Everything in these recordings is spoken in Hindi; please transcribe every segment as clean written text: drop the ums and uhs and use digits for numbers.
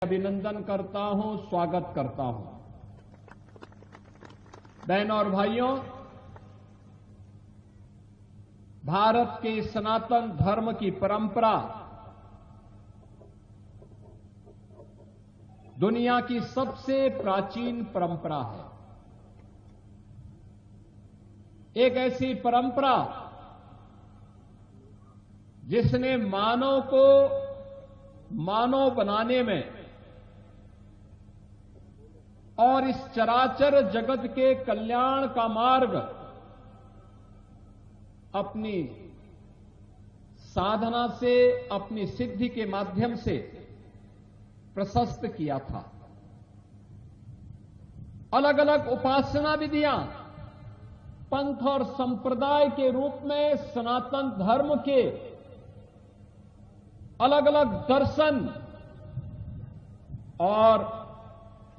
अभिनंदन करता हूं, स्वागत करता हूं। बहनों और भाइयों, भारत के सनातन धर्म की परंपरा दुनिया की सबसे प्राचीन परंपरा है। एक ऐसी परंपरा जिसने मानव को मानव बनाने में और इस चराचर जगत के कल्याण का मार्ग अपनी साधना से, अपनी सिद्धि के माध्यम से प्रशस्त किया था। अलग अलग उपासना विधियां पंथ और संप्रदाय के रूप में सनातन धर्म के अलग अलग दर्शन और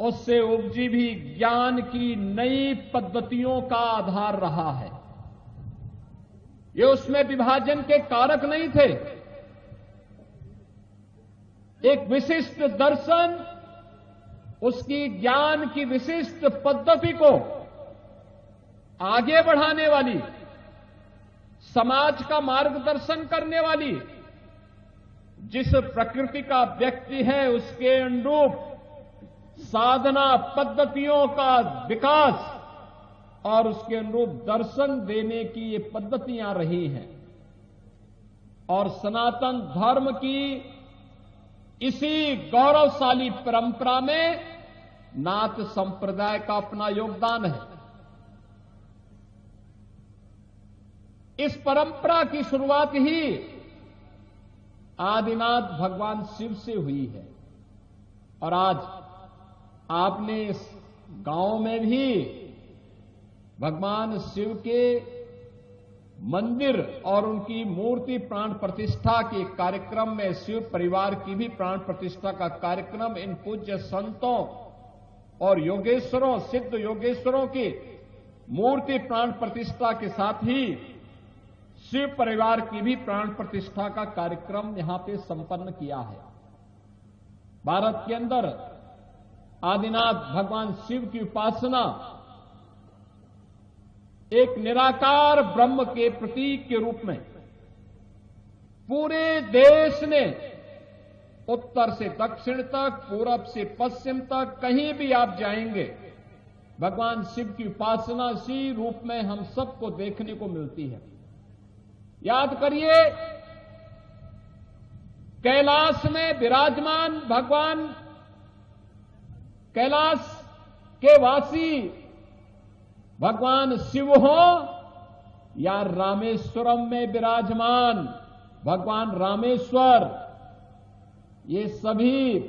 उससे उपजी भी ज्ञान की नई पद्धतियों का आधार रहा है। ये उसमें विभाजन के कारक नहीं थे। एक विशिष्ट दर्शन, उसकी ज्ञान की विशिष्ट पद्धति को आगे बढ़ाने वाली, समाज का मार्गदर्शन करने वाली, जिस प्रकृति का व्यक्ति है उसके अनुरूप साधना पद्धतियों का विकास और उसके अनुरूप दर्शन देने की ये पद्धतियां रही हैं। और सनातन धर्म की इसी गौरवशाली परंपरा में नाथ संप्रदाय का अपना योगदान है। इस परंपरा की शुरुआत ही आदिनाथ भगवान शिव से हुई है। और आज आपने इस गांव में भी भगवान शिव के मंदिर और उनकी मूर्ति प्राण प्रतिष्ठा के कार्यक्रम में शिव परिवार की भी प्राण प्रतिष्ठा का कार्यक्रम इन पूज्य संतों और योगेश्वरों, सिद्ध योगेश्वरों की मूर्ति प्राण प्रतिष्ठा के साथ ही शिव परिवार की भी प्राण प्रतिष्ठा का कार्यक्रम यहां पे संपन्न किया है। भारत के अंदर आदिनाथ भगवान शिव की उपासना एक निराकार ब्रह्म के प्रतीक के रूप में पूरे देश ने उत्तर से दक्षिण तक, पूरब से पश्चिम तक, कहीं भी आप जाएंगे भगवान शिव की उपासना इसी रूप में हम सबको देखने को मिलती है। याद करिए, कैलाश में विराजमान भगवान, कैलाश के वासी भगवान शिव हो या रामेश्वरम में विराजमान भगवान रामेश्वर, ये सभी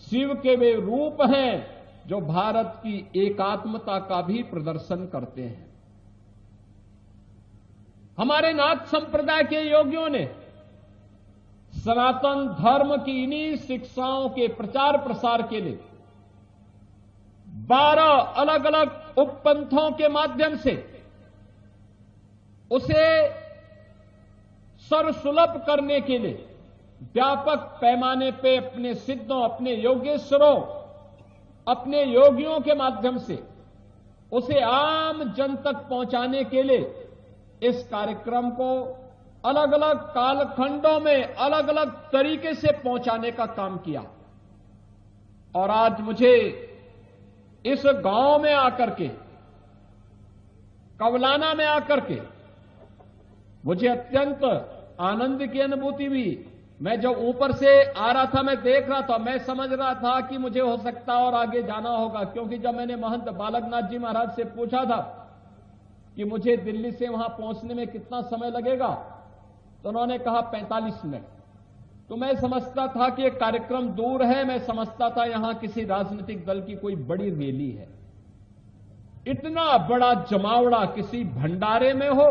शिव के वे रूप हैं जो भारत की एकात्मता का भी प्रदर्शन करते हैं। हमारे नाथ संप्रदाय के योगियों ने सनातन धर्म की इन्हीं शिक्षाओं के प्रचार प्रसार के लिए 12 अलग अलग उपपंथों के माध्यम से उसे सर्वसुलभ करने के लिए व्यापक पैमाने पे अपने सिद्धों, अपने योगेश्वरों, अपने योगियों के माध्यम से उसे आम जन तक पहुंचाने के लिए इस कार्यक्रम को अलग अलग कालखंडों में अलग अलग तरीके से पहुंचाने का काम किया। और आज मुझे इस गांव में आकर के, कवलाना में आकर के मुझे अत्यंत आनंद की अनुभूति हुई। मैं जब ऊपर से आ रहा था, मैं देख रहा था, मैं समझ रहा था कि मुझे हो सकता और आगे जाना होगा, क्योंकि जब मैंने महंत बालकनाथ जी महाराज से पूछा था कि मुझे दिल्ली से वहां पहुंचने में कितना समय लगेगा, तो उन्होंने कहा 45 मिनट। तो मैं समझता था कि एक कार्यक्रम दूर है, मैं समझता था यहां किसी राजनीतिक दल की कोई बड़ी रैली है। इतना बड़ा जमावड़ा किसी भंडारे में हो